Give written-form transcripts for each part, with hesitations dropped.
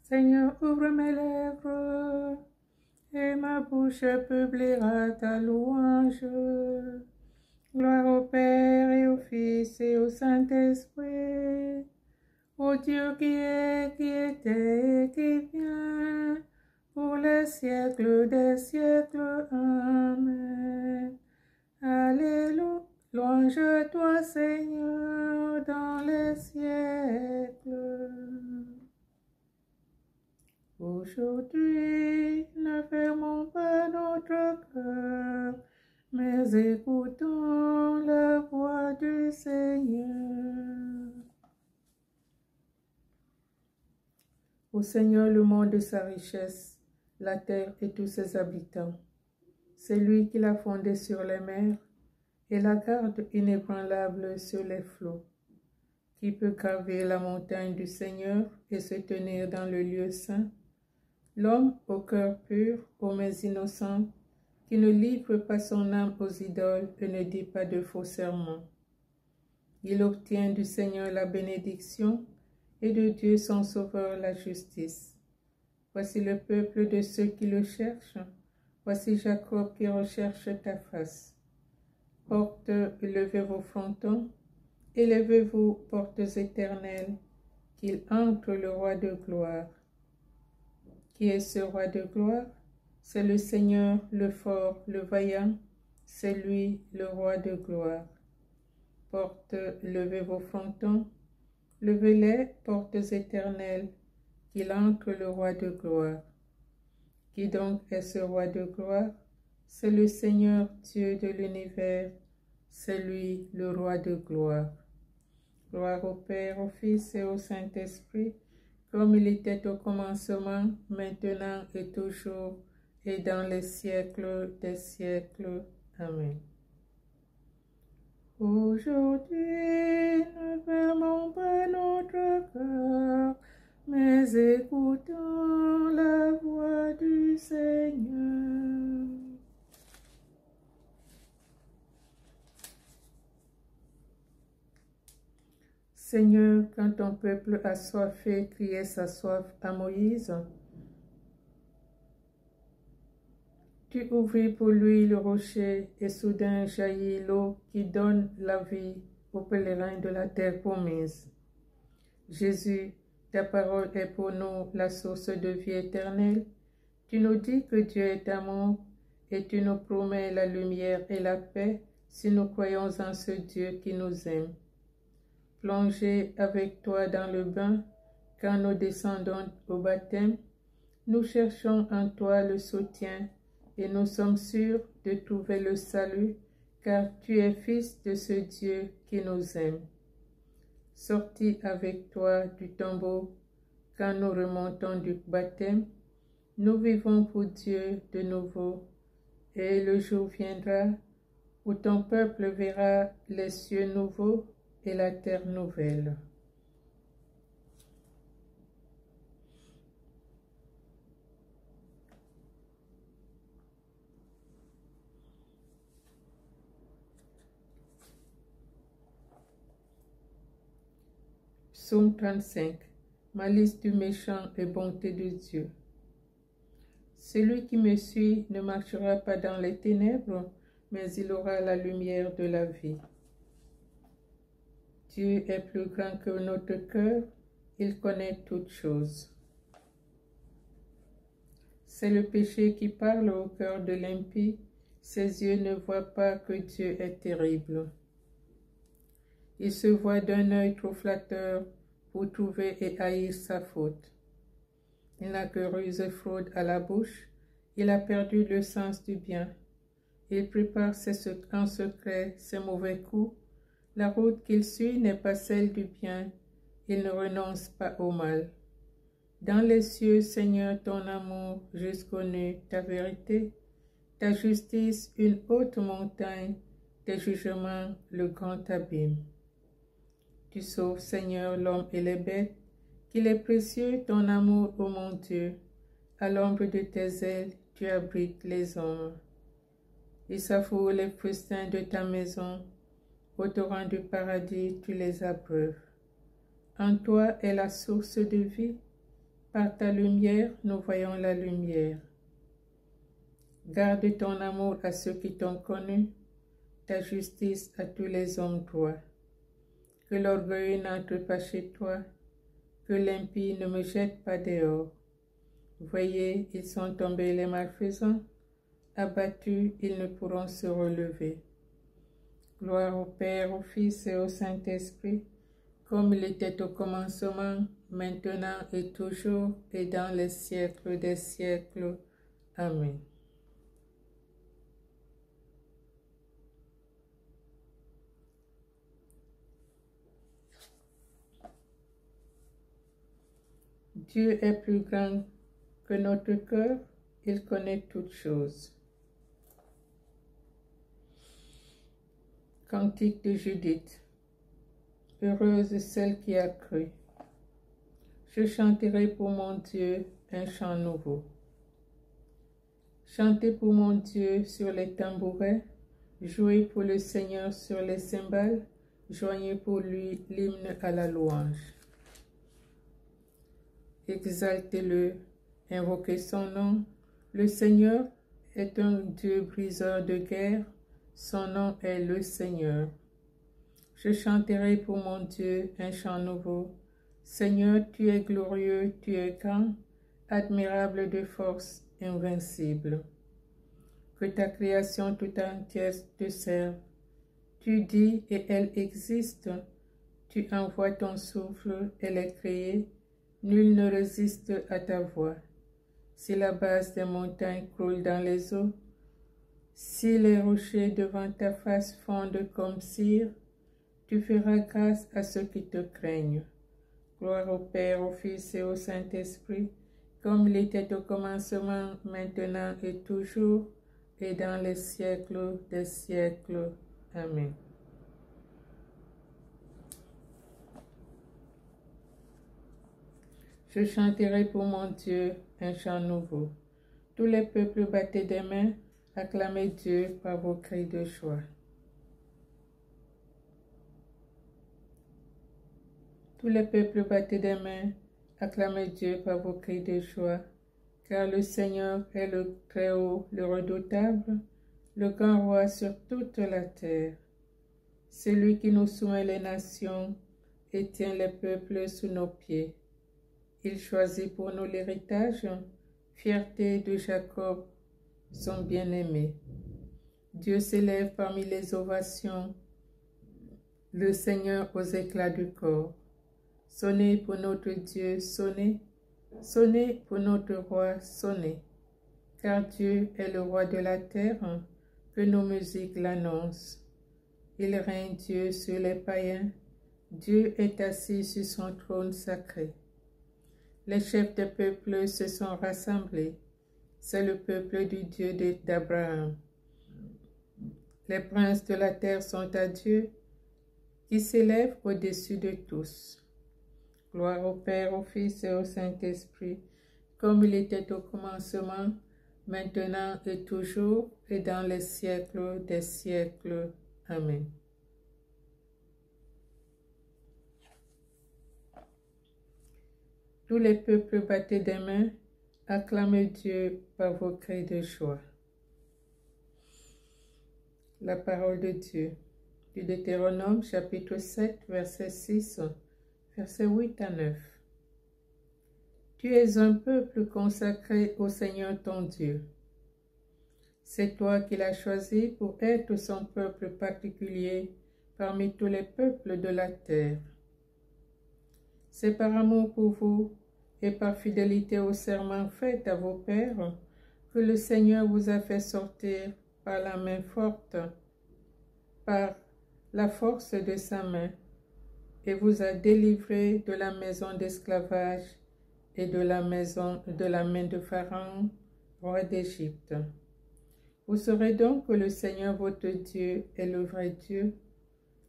Seigneur, ouvre mes lèvres, et ma bouche publiera ta louange. Gloire au Père et au Fils et au Saint-Esprit, au Dieu qui est, qui était et qui vient, pour les siècles des siècles. Amen. Alléluia. Louange à toi, Seigneur, dans les siècles. Aujourd'hui, ne fermons pas notre cœur, mais écoutons la voix du Seigneur. Au Seigneur le monde de sa richesse, la terre et tous ses habitants. C'est lui qui l'a fondée sur les mers et la garde inébranlable sur les flots. Qui peut graver la montagne du Seigneur et se tenir dans le lieu saint? L'homme au cœur pur, aux mains innocentes, qui ne livre pas son âme aux idoles et ne dit pas de faux serments. Il obtient du Seigneur la bénédiction et de Dieu son Sauveur la justice. Voici le peuple de ceux qui le cherchent. Voici Jacob qui recherche ta face. Portes, levez vos frontons, élevez-vous, portes éternelles, qu'il entre le roi de gloire. Qui est ce roi de gloire? C'est le Seigneur, le fort, le vaillant, c'est lui, le roi de gloire. Portes, levez vos frontons, levez-les, portes éternelles, qu'il entre le roi de gloire. Qui donc est ce roi de gloire? C'est le Seigneur Dieu de l'univers, c'est lui le roi de gloire. Gloire au Père, au Fils et au Saint-Esprit, comme il était au commencement, maintenant et toujours, et dans les siècles des siècles. Amen. Aujourd'hui, ne fermons pas notre cœur, mais écoutons la voix du Seigneur. Seigneur, quand ton peuple assoiffé criait sa soif à Moïse, tu ouvris pour lui le rocher et soudain jaillit l'eau qui donne la vie aux pèlerins de la terre promise. Jésus, ta parole est pour nous la source de vie éternelle. Tu nous dis que Dieu est amour et tu nous promets la lumière et la paix si nous croyons en ce Dieu qui nous aime. Plongés avec toi dans le bain, quand nous descendons au baptême, nous cherchons en toi le soutien et nous sommes sûrs de trouver le salut, car tu es fils de ce Dieu qui nous aime. Sortis avec toi du tombeau, quand nous remontons du baptême, nous vivons pour Dieu de nouveau, et le jour viendra où ton peuple verra les cieux nouveaux et la terre nouvelle. Psaume 35. Malice du méchant et bonté de Dieu. Celui qui me suit ne marchera pas dans les ténèbres, mais il aura la lumière de la vie. Dieu est plus grand que notre cœur, il connaît toutes choses. C'est le péché qui parle au cœur de l'impie, ses yeux ne voient pas que Dieu est terrible. Il se voit d'un œil trop flatteur pour trouver et haïr sa faute. Il n'a que ruse et fraude à la bouche, il a perdu le sens du bien. Il prépare en secret ses mauvais coups. La route qu'il suit n'est pas celle du bien, il ne renonce pas au mal. Dans les cieux, Seigneur, ton amour jusqu'aux nues, ta vérité, ta justice, une haute montagne, tes jugements, le grand abîme. Tu sauves, Seigneur, l'homme et les bêtes, qu'il est précieux ton amour, ô mon Dieu. À l'ombre de tes ailes, tu abrites les hommes. Ils savourent les festins de ta maison, au torrent du paradis, tu les abreuves. En toi est la source de vie, Par ta lumière, nous voyons la lumière. Garde ton amour à ceux qui t'ont connu, ta justice à tous les hommes droits. Que l'orgueil n'entre pas chez toi, que l'impie ne me jette pas dehors. Voyez, ils sont tombés les malfaisants, abattus, ils ne pourront se relever. Gloire au Père, au Fils et au Saint-Esprit, comme il était au commencement, maintenant et toujours, et dans les siècles des siècles. Amen. Dieu est plus grand que notre cœur, il connaît toutes choses. Cantique de Judith. Heureuse celle qui a cru. Je chanterai pour mon Dieu un chant nouveau. Chantez pour mon Dieu sur les tambourins, jouez pour le Seigneur sur les cymbales, joignez pour lui l'hymne à la louange. Exaltez-le, invoquez son nom. Le Seigneur est un Dieu briseur de guerre, son nom est le Seigneur. Je chanterai pour mon Dieu un chant nouveau. Seigneur, tu es glorieux, tu es grand, admirable de force, invincible. Que ta création tout entière te serve. Tu dis et elle existe. Tu envoies ton souffle, elle est créée. Nul ne résiste à ta voix. Si la base des montagnes croule dans les eaux, si les rochers devant ta face fondent comme cire, tu feras grâce à ceux qui te craignent. Gloire au Père, au Fils et au Saint-Esprit, comme il était au commencement, maintenant et toujours, et dans les siècles des siècles. Amen. Je chanterai pour mon Dieu un chant nouveau. Tous les peuples battez des mains, acclamez Dieu par vos cris de joie. Tous les peuples battez des mains, acclamez Dieu par vos cris de joie, car le Seigneur est le Très-Haut, le Redoutable, le grand roi sur toute la terre. C'est lui qui nous soumet les nations et tient les peuples sous nos pieds. Il choisit pour nous l'héritage, fierté de Jacob, son bien-aimé. Dieu s'élève parmi les ovations, le Seigneur aux éclats du corps. Sonnez pour notre Dieu, sonnez, sonnez pour notre roi, sonnez. Car Dieu est le roi de la terre, que nos musiques l'annoncent. Il règne Dieu sur les païens, Dieu est assis sur son trône sacré. Les chefs des peuples se sont rassemblés, c'est le peuple du Dieu d'Abraham. Les princes de la terre sont à Dieu, qui s'élève au-dessus de tous. Gloire au Père, au Fils et au Saint-Esprit, comme il était au commencement, maintenant et toujours, et dans les siècles des siècles. Amen. Tous les peuples battez des mains, acclamez Dieu par vos cris de joie. La parole de Dieu, du Deutéronome chapitre 7, verset 6, verset 8 à 9. Tu es un peuple consacré au Seigneur ton Dieu. C'est toi qui l'as choisi pour être son peuple particulier parmi tous les peuples de la terre. C'est par amour pour vous et par fidélité au serment fait à vos pères que le Seigneur vous a fait sortir par la main forte, par la force de sa main, et vous a délivré de la maison d'esclavage et de la main de Pharaon, roi d'Égypte. Vous saurez donc que le Seigneur votre Dieu est le vrai Dieu,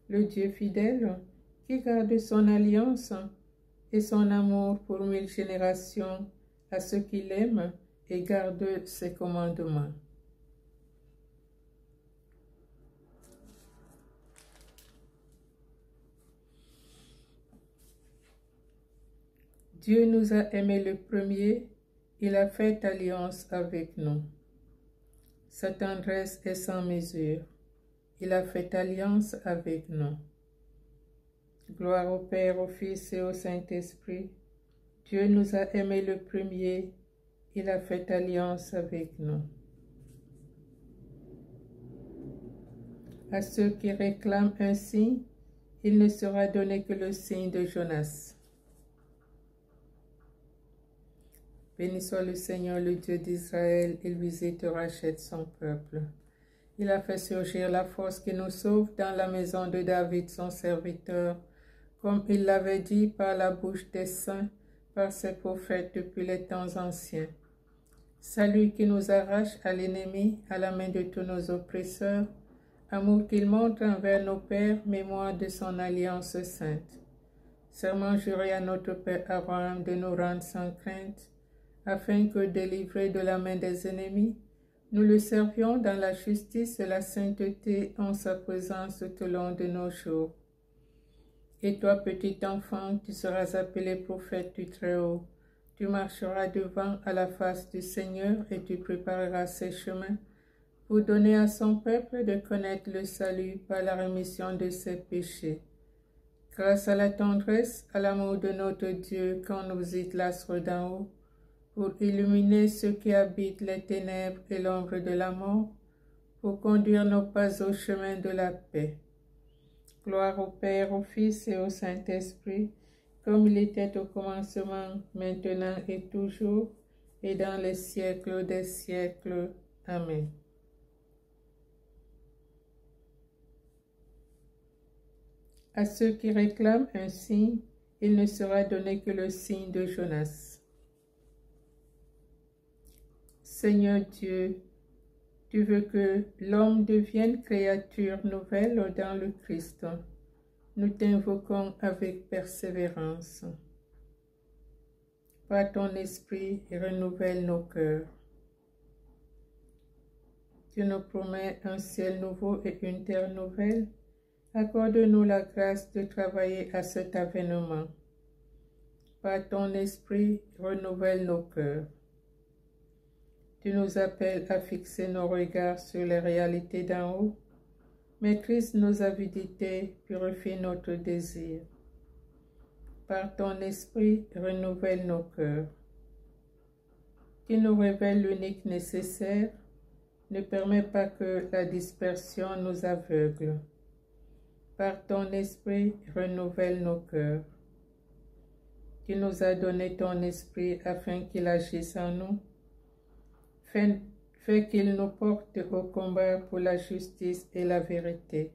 le Dieu fidèle, qui garde son alliance et son amour pour 1000 générations à ceux qui l'aiment et gardent ses commandements. Dieu nous a aimés le premier, il a fait alliance avec nous. Sa tendresse est sans mesure, il a fait alliance avec nous. Gloire au Père, au Fils et au Saint-Esprit. Dieu nous a aimés le premier, il a fait alliance avec nous. À ceux qui réclament un signe, il ne sera donné que le signe de Jonas. Béni soit le Seigneur, le Dieu d'Israël, il visite et rachète son peuple. Il a fait surgir la force qui nous sauve dans la maison de David, son serviteur, comme il l'avait dit par la bouche des saints, par ses prophètes depuis les temps anciens. Salut qui nous arrache à l'ennemi, à la main de tous nos oppresseurs, amour qu'il montre envers nos pères, mémoire de son alliance sainte. Serment juré à notre Père Abraham de nous rendre sans crainte, afin que, délivrés de la main des ennemis, nous le servions dans la justice et la sainteté en sa présence tout au long de nos jours. Et toi, petit enfant, tu seras appelé prophète du Très-Haut. Tu marcheras devant à la face du Seigneur et tu prépareras ses chemins pour donner à son peuple de connaître le salut par la rémission de ses péchés. Grâce à la tendresse, à l'amour de notre Dieu, quand nous visite l'astre d'en haut, pour illuminer ceux qui habitent les ténèbres et l'ombre de la mort, pour conduire nos pas au chemin de la paix. Gloire au Père, au Fils et au Saint-Esprit, comme il était au commencement, maintenant et toujours, et dans les siècles des siècles. Amen. À ceux qui réclament un signe, il ne sera donné que le signe de Jonas. Seigneur Dieu, tu veux que l'homme devienne créature nouvelle dans le Christ. Nous t'invoquons avec persévérance. Par ton esprit, renouvelle nos cœurs. Tu nous promets un ciel nouveau et une terre nouvelle. Accorde-nous la grâce de travailler à cet avènement. Par ton esprit, renouvelle nos cœurs. Tu nous appelles à fixer nos regards sur les réalités d'en haut. Maîtrise nos avidités, purifie notre désir. Par ton esprit, renouvelle nos cœurs. Tu nous révèles l'unique nécessaire. Ne permets pas que la dispersion nous aveugle. Par ton esprit, renouvelle nos cœurs. Tu nous as donné ton esprit afin qu'il agisse en nous. Fais qu'il nous porte au combat pour la justice et la vérité.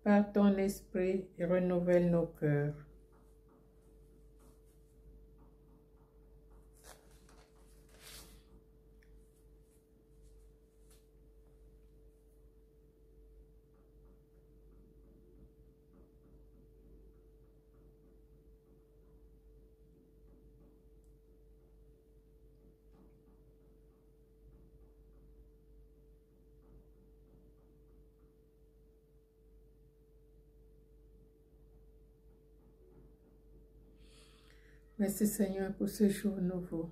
Par ton esprit, renouvelle nos cœurs. Merci Seigneur pour ce jour nouveau.